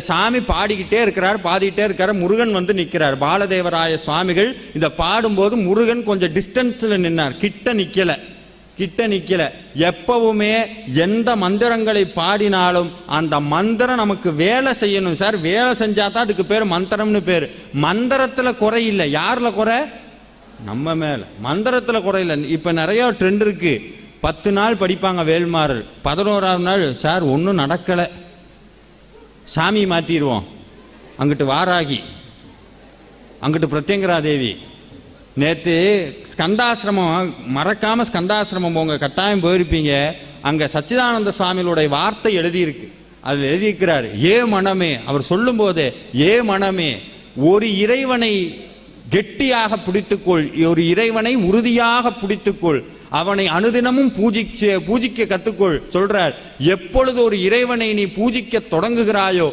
சாமி பாடிக்கிட்டே இருக்கார். முருகன் வந்து நிற்கிறார். பாலதேவராய சுவாமிகள் இந்த பாடும்போது முருகன் கொஞ்சம் டிஸ்டன்ஸ்ல நின்னார், கிட்ட நிக்கல. எப்பவுமே எந்த மந்திரங்களை பாடினாலும் அந்த மந்திரம் நமக்கு வேலை செய்யணும் சார். வேலை செஞ்சாதான் அதுக்கு பேர் மந்திரம்னு பேர். மந்திரத்துல குறை இல்லை. யாருல குறை? நம்ம மேல. மந்திரத்துல குறை இல்லை. இப்ப நிறைய ட்ரெண்ட் இருக்கு. 10 நாள் படிப்பாங்க வேல்மாறல், 11ஆவது நாள் சார் ஒன்றும் நடக்கலை, சாமி மாற்றிடுவோம், அங்கிட்டு வாராகி, அங்கிட்டு பிரத்யங்கரா தேவி. நேற்று ஸ்கந்தாசிரமம், மறக்காம ஸ்கந்தாசிரமம் போங்க, கட்டாயம் போயிருப்பீங்க. அங்க சச்சிதானந்த சுவாமிகளுடைய வார்த்தை எழுதியிருக்கு. அதில் எழுதியிருக்கிறார், ஏ மனமே, அவர் சொல்லும் போதே, ஏ மனமே, ஒரு இறைவனை கெட்டியாக பிடித்துக்கொள், ஒரு இறைவனை உறுதியாக பிடித்துக்கொள், அவனை அனுதினமும் பூஜிக்க கத்துக்கொள் சொல்றார். எப்பொழுது ஒரு இறைவனை நீ பூஜிக்க தொடங்குகிறாயோ